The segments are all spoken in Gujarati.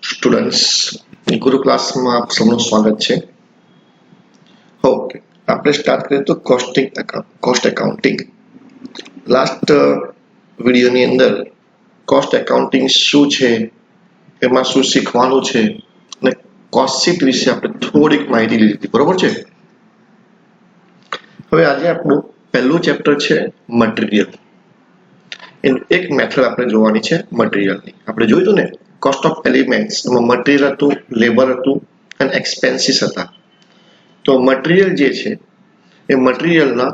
સ્ટુડન્ટ્સ, ગુરુ ક્લાસમાં આપ સૌનું સ્વાગત છે. ઓકે, આપણે સ્ટાર્ટ કરીએ તો કોસ્ટ એકાઉન્ટિંગ. લાસ્ટ વિડીયોની અંદર કોસ્ટ એકાઉન્ટિંગ શું છે, એમાં શું શીખવાનું છે અને કોસ્ટ શીટ વિશે આપણે થોડીક માહિતી લીધી હતી, બરોબર છે. હવે આજે આપણું પહેલું ચેપ્ટર છે મટીરિયલ. એક મેથડ આપણે જોવાની છે મટીરિયલની. આપણે જોયું હતું ને, કોસ્ટ ઓફ એલિમેન્ટ્સ, એમાં મટીરિયલ હતું, લેબર હતું અને એક્સપેન્સીસ હતા. તો મટીરિયલ જે છે એ મટીરિયલના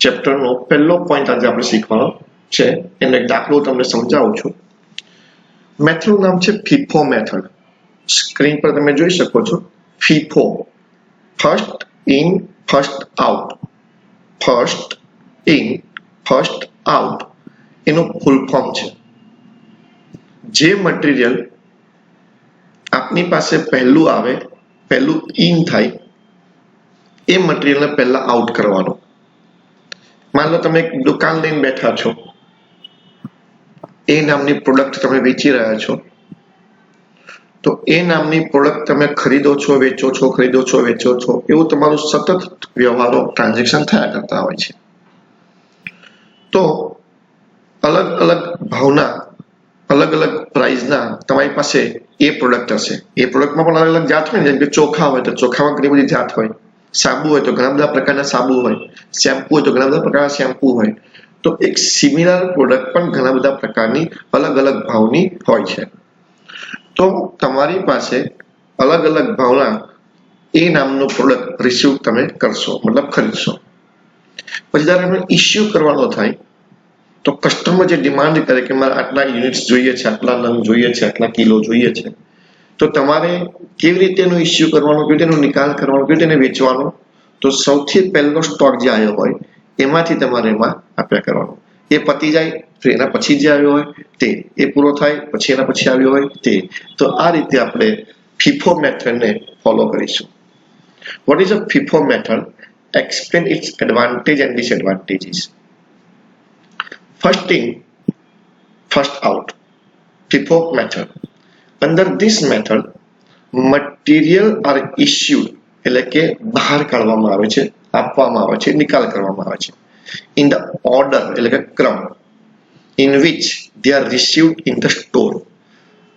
ચેપ્ટરનો પહેલો પોઈન્ટ આજે આપણે શીખવાનો છે. એનો એક દાખલો તમને સમજાવું છું. મેથડનું નામ છે ફીફો મેથડ. સ્ક્રીન પર તમે જોઈ શકો છો. FIFO, first in first out. First in first out એનું ફૂલ ફોર્મ છે. જે મટીરિયલ આપની પાસે પહેલું આવે, પહેલું ઇન થાય, એ મટીરિયલને પહેલા આઉટ કરવાનું. માન લો તમે એક દુકાન લઈને બેઠા છો, એ નામની પ્રોડક્ટ તમે વેચી રહ્યા છો. તો એ નામની પ્રોડક્ટ તમે ખરીદો છો, વેચો છો, ખરીદો છો, વેચો છો, એવું તમારું સતત વ્યવહારો, ટ્રાન્ઝેક્શન થયા કરતા હોય છે. તો અલગ અલગ ભાવના, અલગ અલગ પ્રાઇસના તમારી પાસે એ પ્રોડક્ટ હશે. એ પ્રોડક્ટમાં પણ અલગ અલગ જાત હોય ને, જેમ કે ચોખા હોય તો ચોખામાં ઘણી બધી જાત હોય, સાબુ હોય તો ઘણા બધા પ્રકારના સાબુ હોય, શેમ્પુ હોય તો ઘણા બધા પ્રકારના શેમ્પુ હોય. તો એક સિમિલર પ્રોડક્ટ પણ ઘણા બધા પ્રકારની અલગ અલગ ભાવની હોય છે. તો તમારી પાસે અલગ અલગ ભાવના એ નામનું પ્રોડક્ટ રિસીવ તમે કરશો, મતલબ ખરીદશો. પછી જ્યારે એનો ઇસ્યુ કરવાનો થાય તો કસ્ટમર જે ડિમાન્ડ કરે કે મારે આટલા યુનિટ્સ જોઈએ છે, આટલા નંગ જોઈએ છે, આટલા કિલો જોઈએ છે, તો તમારે કેવી રીતે એનો ઇસ્યુ કરવાનો, કેવી રીતે એનો નિકાલ કરવાનો, કેવી રીતે એને વેચવાનો. તો સૌથી પહેલો સ્ટોક જે આવ્યો હોય એમાંથી તમારે એમાં આપ્યા કરવાનો. એ પતી જાય તો એના પછી જે આવ્યો હોય તે, એ પૂરો થાય પછી એના પછી આવ્યો હોય તે. તો આ રીતે આપણે ફીફો મેથડને ફોલો કરીશું. What is a FIFO method? Explain its advantage and disadvantages. First in, first out. FIFO method. Under this method, material are issued, એટલે કે બહાર કાઢવામાં આવે છે, આપવામાં આવે છે, નિકાલ કરવામાં આવે છે. In the order, એટલે કે ક્રમ, in which they are received in the store.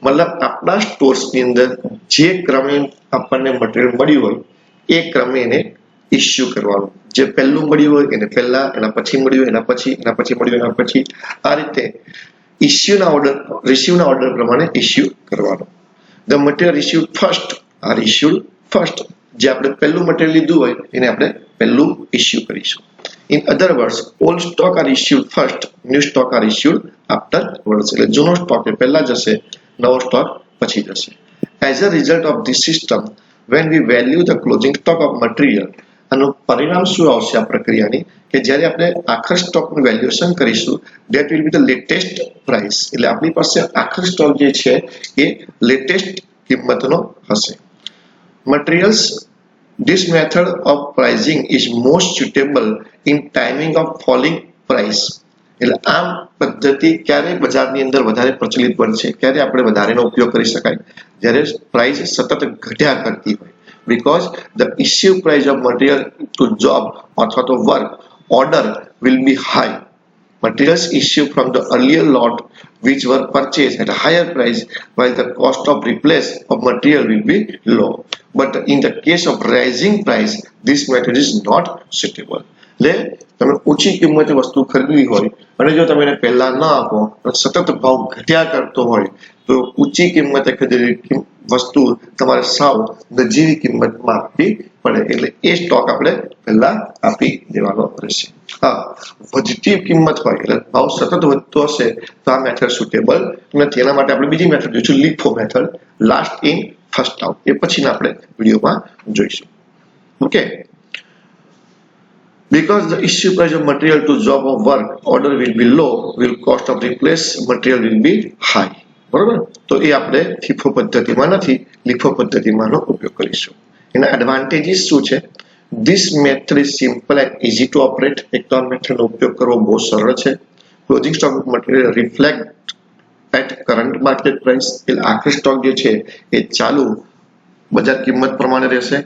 મતલબ આપણા સ્ટોર્સની અંદર જે ક્રમે આપણને મટીરિયલ મળ્યું હોય એ ક્રમે એને ઇસ્યુ કરવાનું. જે પહેલું મળ્યું હોય એને પહેલા, એના પછી મળ્યું એના પછી, એના પછી મળ્યું એના પછી, આ રીતે ઇસ્યુના ઓર્ડર, રિસીવના ઓર્ડર પ્રમાણે ઇસ્યુ કરવાનું. The material issued first are issued first. જે આપણે પહેલું મટીરિયલ લીધું હોય એને આપણે પહેલું ઇસ્યુ કરીશું. In other words, all stock are issued first, new stock are issued afterwards. એટલે જૂનો સ્ટોક એ પહેલા જશે, નવો સ્ટોક પછી જશે. As a result of this system, when we value the closing stock of material, આનું પરિણામ શું આવશે આ પ્રક્રિયાની, કે જ્યારે આપણે આખર સ્ટોકનું વેલ્યુએશન કરીશું, that will be the latest price. એટલે આપણી પાસે આખર સ્ટોક જે છે એ લેટેસ્ટ કિંમતનો હશે. Materials, this method of pricing is most suitable in timing of falling price. એટલે આ પદ્ધતિ ક્યારે બજારની અંદર વધારે પ્રચલિત બનશે, ક્યારે આપણે વધારેનો ઉપયોગ કરી શકાય? જ્યારે પ્રાઇસ સતત ઘટ્યા કરતી હોય. Because the issue price of material to job અથવા તો work order will be high. Materials issued from the earlier lot which were purchased at a higher price, while the cost of replace of material will be low. But in the case of rising price, this method is not suitable. એટલે તમે ઊંચી કિંમતે વસ્તુ ખરીદવી હોય અને જો તમે એને પહેલા ન આપો, સતત ભાવ ઘટ્યા કરતો હોય, તો ઊંચી કિંમતે ખરીદેલી વસ્તુ તમારે સાવ નજીવી કિંમતમાં આપવી પડે. એટલે એ સ્ટોક આપણે પહેલા આપી દેવાનો રહેશે. હા, વધતી કિંમત હોય એટલે ભાવ સતત વધતો હશે તો આ મેથડ સુટેબલ નથી. એના માટે આપણે બીજી મેથડ જોઈશું, LIFO method, last in first out. એ પછીના આપણે વિડીયોમાં જોઈશું. Okay. Because the issue price of material to job of work order will be low, will cost of replace material will be high. બરોબર? તો એ આપણે ફીફો પદ્ધતિમાં નથી, લીફો પદ્ધતિમાંનો ઉપયોગ કરીશું. એના એડવાન્ટેજીસ શું છે? This method is simple and easy to operate. એક તો આ મેથડનો ઉપયોગ કરવો બહુ સરળ છે. Closing stock of material reflect at current market price, એટલે આખરી સ્ટોક જે છે એ ચાલુ બજાર કિંમત પ્રમાણે રહેશે.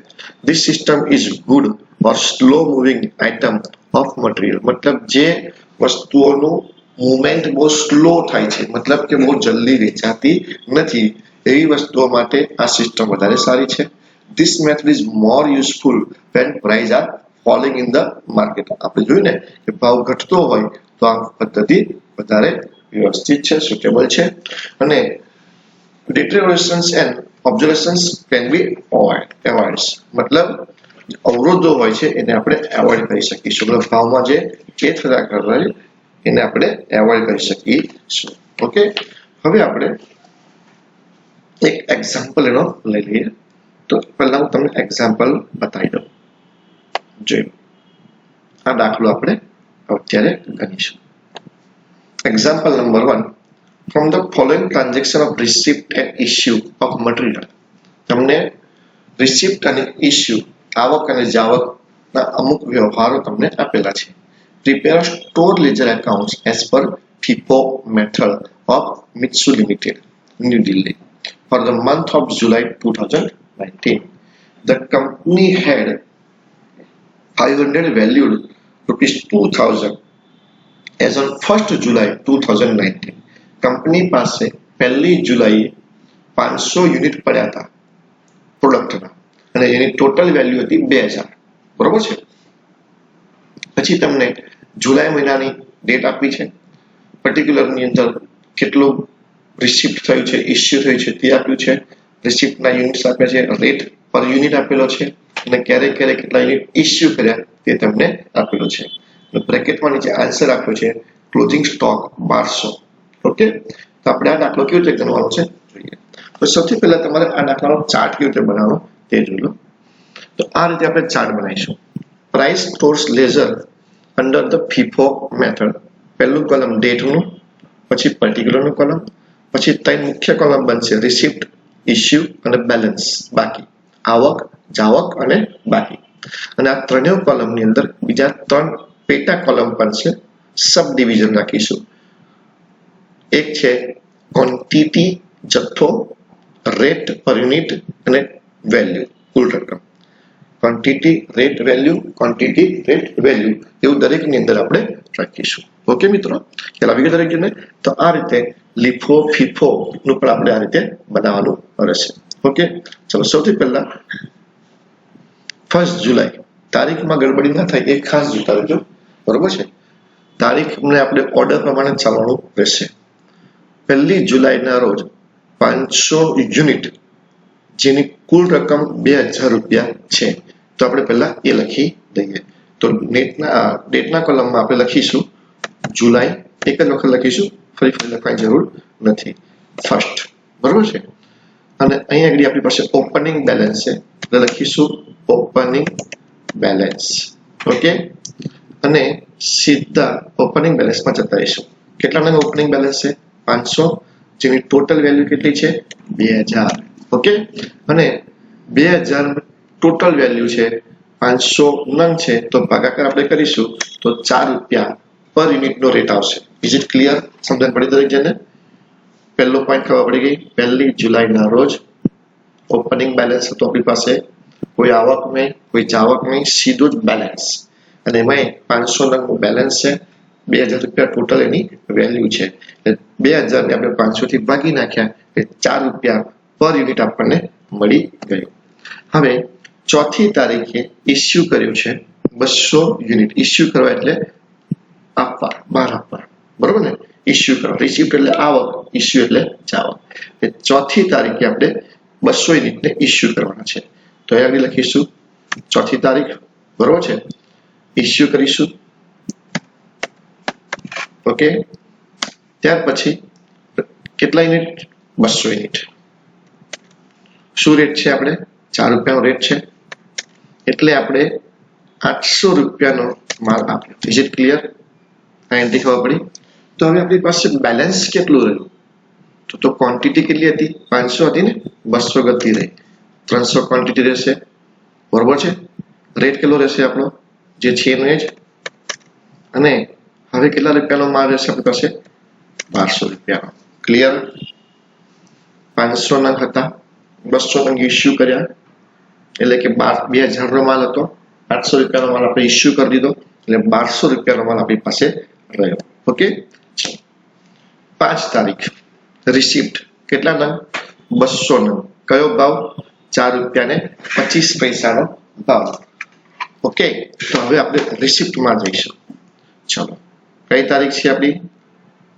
This system is good for slow moving item of material, મતલબ જે વસ્તુઓનું મુવમેન્ટ બહુ સ્લો થાય છે, મતલબ કે બહુ જલ્દી વેચાતી નથી, એવી વસ્તુઓ માટે આ સિસ્ટમ વધારે સારી છે. This method is more useful when price are falling in the market. આપણે જોયું ને કે ભાવ ઘટતો હોય તો આ પદ્ધતિ વધારે વ્યવસ્થિત છે, સુટેબલ છે. અને deteriorations and obsolescence can be avoided, મતલબ અવરોધો હોય છે એને આપણે એવોઇડ કરી શકીશું, મતલબ ભાવમાં જે ચેત થતા કરે એને આપણે એવોઇડ કરી શકીશું. ઓકે, હવે આપણે એક એક્ઝામ્પલ એનો લઈ લઈએ. તો પહેલા હું તમને એક્ઝામ્પલ બતાવી દઉં. જોયું, આ દાખલો આપણે અત્યારે ગણીશું. Example number 1, from the following transaction of receipt and issue of material. તમને રિસિપ્ટ અને ઇશ્યુ, આવક અને જાવકના અમુક વ્યવહારો તમને આપેલા છે. Prepare store ledger accounts as per FIFO method of Mitsu limited, New Delhi, for the month of July 2019. The company had 500 valued ₹2,000 as on 1st July 2019. Company પાસે 1લી જુલાઈએ 500 યુનિટ પડ્યા હતા પ્રોડક્ટના, અને એની ટોટલ વેલ્યુ હતી 2000. બરોબર છે. પછી તમને જુલાઈ મહિનાની ડેટ આપી છે, પર્ટિક્યુલરની અંદર કેટલું રિસિપ્ટ થયું છે, ઇસ્યુ થયું છે તે આપ્યું છે, રિસિપ્ટના યુનિટ્સ આપ્યા છે, રેટ પર યુનિટ આપેલો છે, અને ક્યારે ક્યારે કેટલા યુનિટ ઇસ્યુ કર્યા તે તમને આપેલો છે. બ્રેકેટમાં નીચે આન્સર આપ્યો છે, ક્લોઝિંગ સ્ટોક 1200. ઓકે, તો આપણે આ દાખલો કેવી રીતે ગણવાનો છે જોઈએ. તો સૌથી પહેલા તમારે આ દાખલાનો ચાર્ટ કેવી રીતે બનાવવાનો તે જોઈ લો. તો આ રીતે આપણે ચાર્ટ બનાવીશું. Price stores ledger under the FIFO method. પહેલું કોલમ ડેટનું, પછી પર્ટિક્યુલરનું કોલમ, પછી 3 મુખ્ય કોલમ બનશે, રિસિપ્ટ, ઇશ્યુ અને બેલેન્સ, બાકી, આવક, જાવક અને બાકી. અને આ ત્રણેય કોલમની અંદર બીજા 3 પેટા કોલમ બનશે, સબ ડિવિઝન રાખીશું. એક છે ક્વોન્ટિટી, જથ્થો, રેટ પર યુનિટ અને વેલ્યુ, કુલ રકમ. Quantity, rate, value, quantity, rate, value, એવું દરેકની અંદર આપણે રાખીશું. ઓકે મિત્રો, ખ્યાલ આવી ગયો દરેક જણને. તો આ રીતે લીફો, ફીફો નું પણ આપણે આ રીતે બનાવવાનું રહેશે. ઓકે, ચલો સૌથી પહેલા 1 જુલાઈ, તારીખમાં ગડબડી ના થાય એ ખાસ જોતા રહેજો. બરોબર છે, તારીખને આપણે ઓર્ડર પ્રમાણે ચાલવાનું રહેશે. 1લી જુલાઈના રોજ 500 યુનિટ, જેની કુલ રકમ ₹2000 છે. તો આપણે પહેલા એ લખી દઈએ. તો ડેટના કોલમમાં આપણે લખીશું જુલાઈ, એક જ વખત લખીશું, ફરી લખવાની જરૂર નથી, 1st. બરોબર છે. અને અહીંયા આગળ આપણી પાસે ઓપનિંગ બેલેન્સ છે, એટલે લખીશું ઓપનિંગ બેલેન્સ. ઓકે, અને સીધા ઓપનિંગ બેલેન્સમાં જતા રહીશું. કેટલાનું ઓપનિંગ બેલેન્સ છે? 500, જેની ટોટલ વેલ્યુ કેટલી છે? 2000. ઓકે, અને 2000 ટોટલ વેલ્યુ છે, 500 નંગ છે, તો ભાગાકાર આપણે કરીશું તો ₹4 પર યુનિટનો રેટ આવશે. Is it clear? સમજણ પડી દરેક જણને? પહેલો પોઈન્ટ ખબર પડી ગઈ. 1લી જુલાઈના રોજ ઓપનિંગ બેલેન્સ હતું આપણી પાસે, કોઈ આવક નહીં, કોઈ જાવક નહીં, સીધું જ બેલેન્સ. અને એમાં 500 નંગનું બેલેન્સ છે, ₹2000 ટોટલ એની વેલ્યુ છે. એટલે 2000 ને આપણે 500 થી ભાગી નાખ્યા એટલે ₹4 પર યુનિટ આપણને મળી ગયું. હવે 4થી તારીખે ઇસ્યુ કર્યું છે 200 યુનિટ. ઇસ્યુ કરવા એટલે આપવા, બહાર આપવા. બરોબર ને? ઇસ્યુ કરવા, રિસિપ્ટ એટલે આવક, ઇસ્યુ એટલે જાવક. 4થી તારીખે આપણે 200 યુનિટને ઇસ્યુ કરવાના છે. તો અહીં આગળ લખીશું 4થી તારીખ. બરોબર છે, ઇસ્યુ કરીશું. ઓકે, ત્યાર પછી કેટલા યુનિટ? 200 યુનિટ. શું રેટ છે? આપણે ₹4 રેટ છે, એટલે આપણે ₹800 માલ આપ્યો. Is it clear? અહીંથી ખબર પડી. તો હવે આપણી પાસે બેલેન્સ કેટલું રહ્યું? તો ક્વોન્ટિટી કેટલી હતી? 500 હતી ને, 200 ગતિ રહી, 300 ક્વોન્ટિટી રહેશે. બરોબર છે. રેટ કેટલો રહેશે આપણો? જે છે એનું એ જ. અને હવે કેટલા રૂપિયાનો માલ રહેશે આપણી પાસે? ₹1200. क्लियर 500 नंग हता 200 नंग इश्यू कर्या એટલે કે 2000 નો માલ હતો 800 રૂપિયાનો માલ આપણે ઇશ્યુ કરી દીધો એટલે 1200 રૂપિયાનો માલ આપણી પાસે રહ્યો ઓકે 5 તારીખ રિસીપ્ટ કેટલા નંગ 200 નંગ કયો ભાવ 4 રૂપિયા ને 25 પૈસાનો ભાવ ઓકે તો હવે આપણે રિસીપ્ટ માં જઈશું ચલો કઈ તારીખ છે આપણી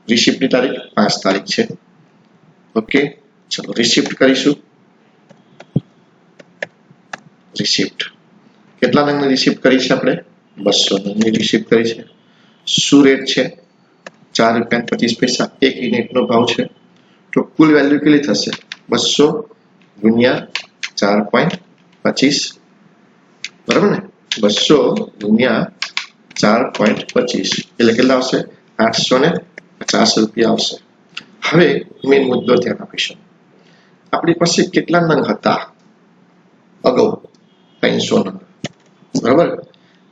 રિસીપ્ટ ની તારીખ 5 તારીખ છે ઓકે ચલો રિસીપ્ટ કરીશું રિસીપ્ટ કેટલા નંગની રિસીપ્ટ કરી છે આપણે 200 નંગની રિસીપ્ટ કરી છે શું રેટ છે 4 રૂપિયા 25 પૈસા એક યુનિટનો ભાવ છે તો કુલ વેલ્યુ કેટલી થશે 200 ગુણ્યા 4.25 બરાબર ને 200 ગુણ્યા 4.25 એટલે કેટલા આવશે 850 રૂપિયા આવશે હવે મેઇન મુદ્દો ધ્યાન આપીશું આપણી પાસે કેટલા નંગ હતા અગાઉ 300 નંગ બરાબર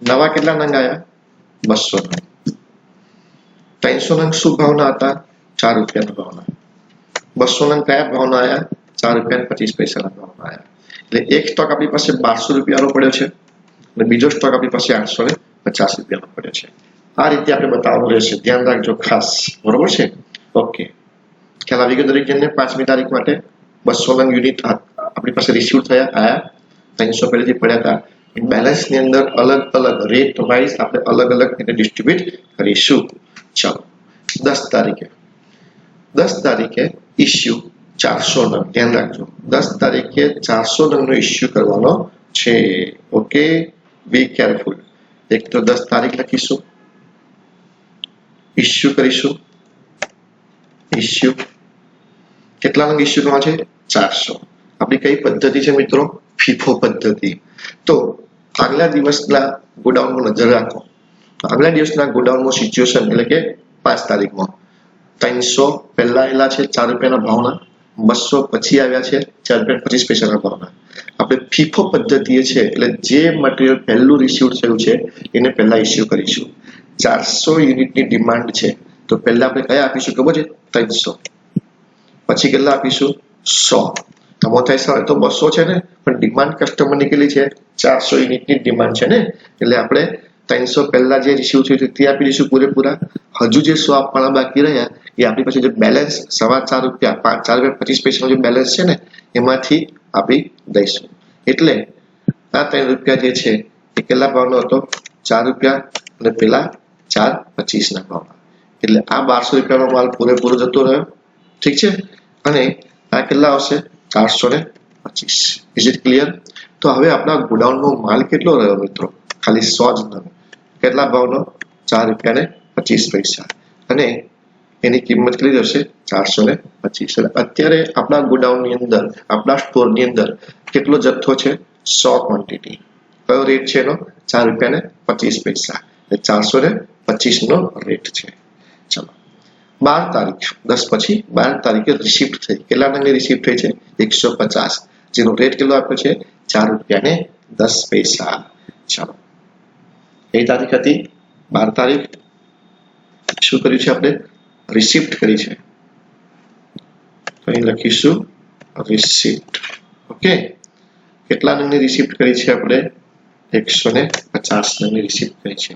નવા કેટલા નંગ આયા 200 નંગ 300 નંગ શું ભાવના હતા 4 રૂપિયાના ભાવના 200 નંગ કયા ભાવના આયા 4 રૂપિયા 25 પૈસાના ભાવના આયા એટલે એક સ્ટોક આપણી પાસે 1200 રૂપિયાનો પડ્યો છે અને બીજો સ્ટોક આપણી પાસે 850 રૂપિયાનો પડ્યો છે આ રીતે આપણે બતાવવાનું રહેશે ધ્યાન રાખજો ખાસ બરોબર છે ઓકે ખ્યાલ આવી ગયો દરેક જણને 5મી તારીખ માટે 200 નંગ યુનિટ આપણી પાસે રિસીવ થયા આયા 300 પહેલેથી પડ્યા હતા બેલેન્સ ની અંદર અલગ અલગ રેટ વાઇઝ આપણે અલગ અલગ રીતે ડિસ્ટ્રીબ્યુટ કરીશું ચાલો 10 તારીખે ઇશ્યુ 400 નંગ ધ્યાન રાખજો 10 તારીખે 400 નંગનો ઇશ્યુ કરવાનો છે ઓકે બી કેરફુલ એક તો 10 તારીખ લખીશું ઇશ્યુ કરીશું ઇશ્યુ કેટલા નંગ ઇશ્યુ કરવા છે 400 આપણી કઈ પદ્ધતિ છે મિત્રો ફીફો પદ્ધતિ તો આગલા દિવસના ગોડાઉનમાં નજર રાખો આગલા દિવસના ગોડાઉનમાં સિચ્યુએશન એટલે કે 5 તારીખમાં 300 પહેલા આવેલા છે 4 રૂપિયાના ભાવના 200 પછી આવ્યા છે 4 રૂપિયા 25 પૈસાના ભાવના આપણે ફીફો પદ્ધતિએ છે એટલે જે મટીરીયલ પહેલું રિસીવ થયું છે એને પહેલા ઇશ્યુ કરીશું 400 યુનિટની ડિમાન્ડ છે તો પહેલા આપણે કયા આપીશું ખબર છે 300 પછી કેટલા આપીશું 100 અમોથાઈ હોય તો 200 છે ને પણ ડિમાન્ડ કસ્ટમરની કેટલી છે 400 યુનિટની ડિમાન્ડ છે ને એટલે આપણે 300 પહેલા જે રિસીવ થયું છે તે આપી દઈશું પૂરેપૂરા હજુ જે 100 આપવાના બાકી રહ્યા એ આપણી પાસે જે બેલેન્સ 4.5 રૂપિયા 4 રૂપિયા 25 પૈસાનો જે બેલેન્સ છે ને એમાંથી આપી દઈશું એટલે આ 3 રૂપિયા જે છે એ કેટલા ભાવનો હતો 4 રૂપિયા અને પેલા 4.25 ના ભાવના એટલે આ 1200 રૂપિયાનો માલ પૂરેપૂરો જતો રહ્યો ઠીક છે અને આ કેટલા આવશે 425 ઇઝ ઇટ ક્લિયર તો હવે આપણા ગોડાઉનનો માલ કેટલો રહ્યો મિત્રો ખાલી 100 જ નંગ કેટલા ભાવનો 4 રૂપિયા ને 25 પૈસા અને એની કિંમત કેટલી થશે 425 એટલે અત્યારે આપણા ગોડાઉનની અંદર આપણા સ્ટોરની અંદર કેટલો જથ્થો છે 100 ક્વોન્ટિટી કયો રેટ છે એનો 4 રૂપિયા ને 25 પૈસા એટલે 425 નો રેટ છે ચલો 12 તારીખ 10 પછી 12 તારીખે રિસીપ્ટ થઈ કેટલા નંગની રિસીપ્ટ થઈ છે 150 જેનો રેટ કેટલો આપ્યો છે 4 રૂપિયા ને 10 પૈસા ચાલો કઈ તારીખ હતી 12 તારીખ શું કર્યું છે આપણે રિસીપ્ટ કરી છે તો અહીં લખીશું રિસીપ્ટ ઓકે કેટલા નંગની રિસીપ્ટ કરી છે આપણે 150 નંગની રિસીપ્ટ કરી છે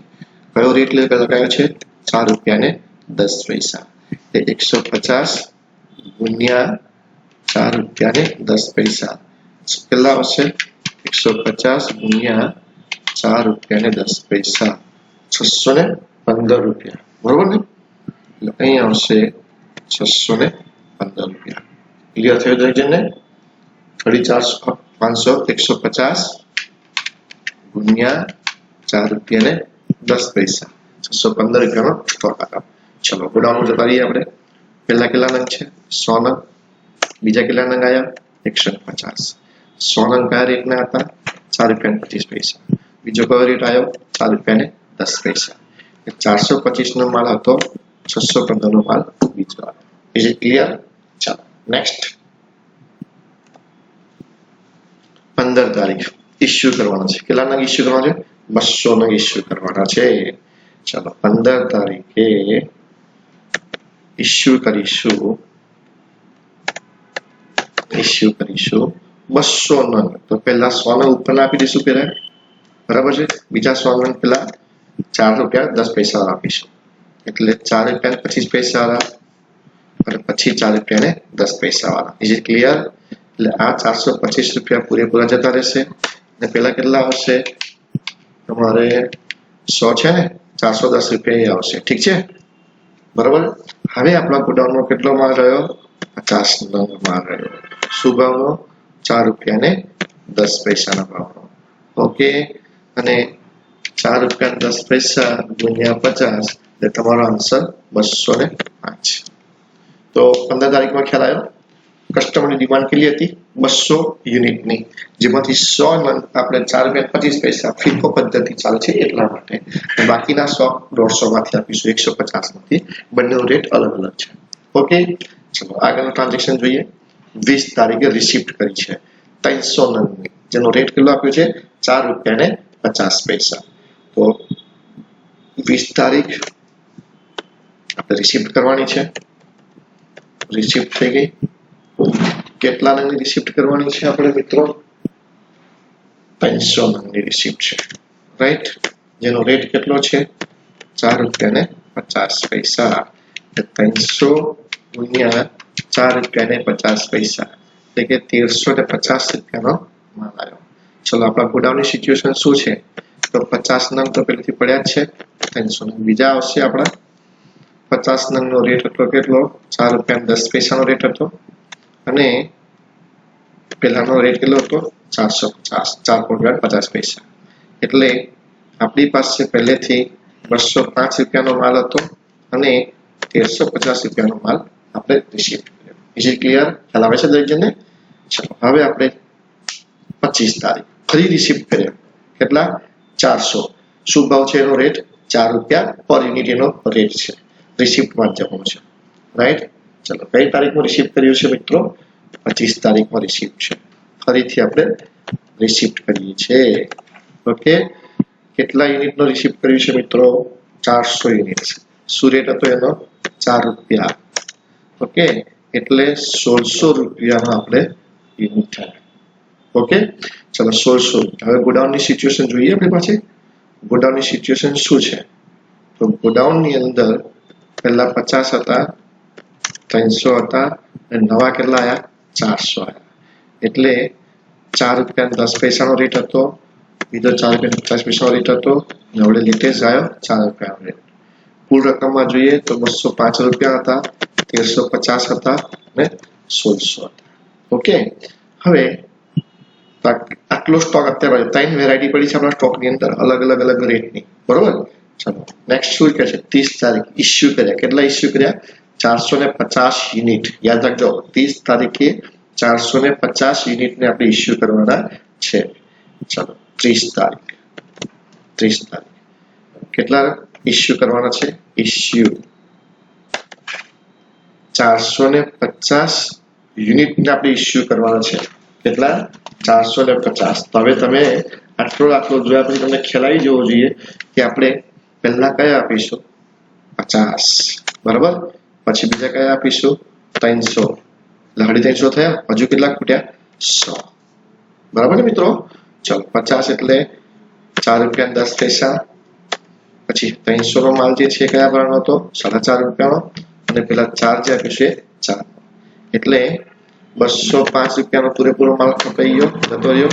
કયો રેટ લગાવ્યો છે 4 રૂપિયા ને 10 પૈસા એટલે 150 ગુણ્યા 4 રૂપિયા ને 10 પૈસા કેટલા આવશે 150 ગુણ્યા 4 રૂપિયા ને 10 પૈસા 615 રૂપિયા બરોબર ને એટલે અહીં આવશે 615 રૂપિયા ક્લિયર થયો દરેકજણને 450 150 ગુણ્યા 4 રૂપિયા ને 10 પૈસા 615 રૂપિયાનો સ્ટોક આવ્યો ચલો ગોડાઉનમાં જતા રહીએ આપણે પહેલા કેટલા નંગ છે 100 નંગ બીજા કેટલા નંગ આવ્યા 150 100 નંગ કયા રેટના હતા 4 રૂપિયા 25 પૈસા બીજો કયો રેટ આવ્યો 4 રૂપિયા ને 10 પૈસા 425 નો માલ હતો 615 નો માલ બીજો આવ્યો ઇઝ ઇટ ક્લિયર ચાલો નેક્સ્ટ 15 તારીખ ઇશ્યુ કરવાનો છે કેટલા નંગ ઇશ્યુ કરવાનો છે 200 નંગ ઇશ્યુ કરવાના છે ચાલો 15 તારીખે ઇશ્યુ કરીશું ઇસ્યુ કરીશું 200 નંગ. તો પહેલા 100 નંગ ઉપર આપી દઈશું પહેલા, બરાબર છે. બીજા 100 નંગ પહેલા ₹4.10 આપીશું, એટલે ₹4.25 વાળા અને પછી ₹4.10 વાળા. Is it clear? એટલે આ ₹425 પૂરેપૂરા જતા રહેશે અને પેલા કેટલા આવશે તમારે 100 છે ને ₹410 આવશે. ઠીક છે, બરાબર. હવે આપણા ગોડાઉનમાં કેટલો માલ રહ્યો? 50 નંગ માલ રહ્યો. શું ભાવનો? ₹4.10 ના ભાવનો. ઓકે, અને ₹4.10 ગુણ્યા 50 એટલે તમારો આન્સર 205. તો 15 તારીખમાં ખ્યાલ આવ્યો. કસ્ટમરની ડિમાન્ડ કેટલી હતી? 200 યુનિટની, જેમાંથી 100 નંગ આપણે ₹4.25 ફીફો પદ્ધતિ ચાલે છે એટલા માટે, બાકીના 100 150 માંથી આપીશું, 150 માંથી. બંનેનો રેટ અલગ અલગ છે. ઓકે, ચલો આગળનું ટ્રાન્ઝેક્શન જોઈએ. 20 તારીખે રિસિપ્ટ કરી છે 300 નંગની, જેનો રેટ કેટલો આપ્યો છે? ₹4.50. તો 20 તારીખ આપણે રિસિપ્ટ કરવાની છે. રિસિપ્ટ થઈ ગઈ. કેટલા નંગની રિસિપ્ટ કરવાની છે આપણે મિત્રો? 300 નંગની રિસિપ્ટ છે, રાઈટ. જેનો રેટ કેટલો છે? ₹4.50. 300 ગુણ્યા ₹4.50 એટલે કે ₹1350 માલ આવ્યો. ચલો આપણા ગોડાઉનની સિચ્યુએશન શું છે? તો 50 નંગ તો પહેલેથી પડ્યા જ છે, 300 નંગ બીજા આવશે. આપણા 50 નંગનો રેટ હતો કેટલો? ₹4.10 નો રેટ હતો, અને પહેલાનો રેટ કેટલો હતો? 4.50. એટલે આપણી પાસે પહેલેથી ₹205 નો માલ હતો અને ₹1350 નો માલ આપણે રિસીવ કર્યો. Is it clear? ખ્યાલ આવે છે દરેક જણને? ચલો હવે આપણે 25 તારીખ ફરી રિસીપ્ટ કર્યા. કેટલા? 400. શું ભાવ છે એનો રેટ? ₹4 પર યુનિટ એનો રેટ છે. રિસિપ્ટમાં જવાનું છે, રાઈટ. ચલો કઈ તારીખમાં રિસિપ્ટ કર્યું છે મિત્રો? 25 તારીખમાં રિસિપ્ટ છે. ફરીથી આપણે રિસિપ્ટ કરીએ છીએ. ઓકે, કેટલા યુનિટનો રિસિપ્ટ કર્યું છે મિત્રો? 400 યુનિટ. શું રેટ હતો એનો? ₹4. ઓકે, એટલે ₹1600 આપણે યુનિટ થાય. ઓકે, ચલો 1600. હવે ગોડાઉનની સિચ્યુએશન જોઈએ આપણી પાસે. ગોડાઉનની સિચ્યુએશન શું છે? તો ગોડાઉનની અંદર પહેલા 50 હતા, 300 હતા, અને નવા કેટલા આવ્યા? 400 આવ્યા. એટલે ₹4.10 નો રેટ હતો, બીજો ₹4.50 નો રેટ હતો, અને હવે લેટેસ્ટ આવ્યો ₹4 નો રેટ. કુલ રકમમાં જોઈએ તો ₹205 હતા, 1350 હતા અને 1600 હતા. ઓકે, હવે આટલો સ્ટોક અત્યારે 3 વેરાયટી પડી છે આપણા સ્ટોકની અંદર, અલગ અલગ રેટની, બરોબર. ચલો નેક્સ્ટ શું કહે છે? 30 તારીખ ઇસ્યુ કર્યા. કેટલા ઇસ્યુ કર્યા? 450 યુનિટ. યાદ રાખજો, 30 તારીખે 450 યુનિટને આપણે ઇસ્યુ કરવાના છે. ચલો 30 તારીખ કેટલા ઇસ્યુ કરવાના છે? ઇસ્યુ 450 યુનિટને આપણે ઇસ્યુ કરવાના છે. કેટલા? 450. તો હવે તમે આટલો જોયા પછી તમને ખ્યાલ આવી જવો જોઈએ કે આપણે પહેલા કયા આપીશું? 50, બરાબર. પછી બીજા કયા આપીશું? 300. એટલે 350 થયા. હજુ કેટલા ખૂટ્યા? 100, બરાબર ને મિત્રો. ચલો 50 એટલે ₹4.10. પછી 300 નો માલ જે છે કયા ભાવનો હતો? ₹4.5 નો, અને પેલા 4 જે આપીશું એ 4. એટલે ₹205 નો પૂરેપૂરો માલ કપાઈ ગયો, જતો રહ્યો.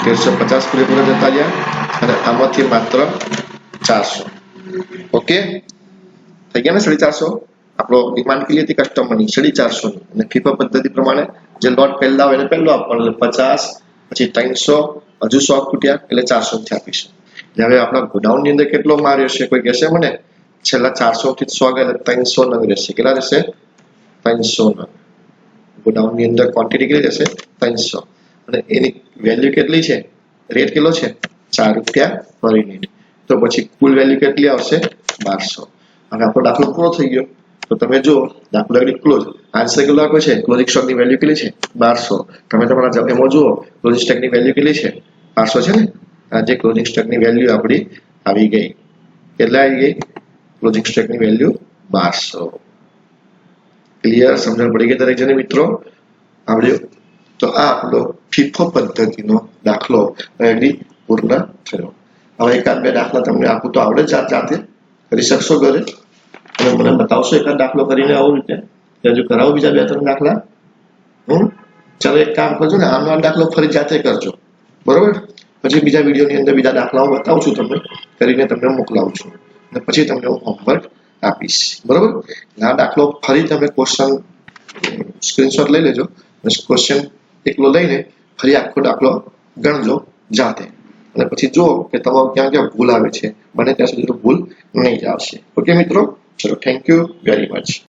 1350 પૂરેપૂરા જતા રહ્યા, અને આમાંથી માત્ર 400. ઓકે, થઈ ગયા ને? 450. આપણો ડિમાન્ડ કેટલી હતી કસ્ટમરની? 450 ની. અને ફીફા પદ્ધતિ પ્રમાણે જે લોટ પહેલા હોય એને પહેલો આપવાનો, 50, પછી 300, હજુ 100 ખૂટ્યા એટલે 400 થી આપીશું. હવે આપણા ગોડાઉનની અંદર કેટલો માલ રહેશે? કોઈ કહેશે મને? છેલ્લા 400 થી 100 ગયા એટલે 300 નંગ રહેશે. કેટલા રહેશે? 300 નંગ. ગોડાઉનની અંદર ક્વોન્ટિટી કેટલી રહેશે? 300. અને એની વેલ્યુ કેટલી છે? રેટ કેટલો છે? ₹4 પર યુનિટ. તો પછી કુલ વેલ્યુ કેટલી આવશે? 1200. અને આપણો દાખલો પૂરો થઈ ગયો. તો તમે જો દાખલો ક્લોઝ આન્સર કેટલો આપ્યો છે? ક્લોઝિંગ સ્ટોકની વેલ્યુ કેટલી છે? 1200. તમે તમારા એમાં જુઓ ક્લોઝિંગ સ્ટોકની વેલ્યુ કેટલી છે? 1200 છે ને. આ જે ક્લોઝિંગ સ્ટોકની વેલ્યુ આપણી આવી ગઈ. કેટલા આવી ગઈ? ક્લોઝિંગ સ્ટોકની વેલ્યુ 1200. ક્લિયર? સમજણ પડી ગઈ દરેક જણે મિત્રો? આવડ્યું? તો આ આપણો ફીફો પદ્ધતિનો દાખલો રેડી પૂર્ણ થયો. હવે એકાદ બે દાખલા તમને આપું તો આવડે જાતે કરી શકશો ઘરે અને મને બતાવશો એકાદ દાખલો કરીને આવું રીતે હજુ કરાવો બીજા બે ત્રણ દાખલા. ચાલો એક કામ કરજો ને, આનો દાખલો ફરી જાતે કરજો, બરોબર? પછી બીજા વિડીયોની અંદર બીજા દાખલાઓ બતાવું છું તમને કરીને તમને મોકલાવું છું અને પછી તમને હું હોમવર્ક આપીશ, બરોબર? આ દાખલો ફરી તમે ક્વેશ્ચન સ્ક્રીનશોટ લઈ લેજો અને ક્વેશ્ચન એકલો લઈને ફરી આખો દાખલો ગણજો જાતે અને પછી જુઓ કે તમારું ક્યાં ક્યાં ભૂલ આવે છે. બને ત્યાં સુધી તો ભૂલ નહીં જ આવશે. ઓકે મિત્રો, ચલો, થેન્ક યુ વેરી મચ.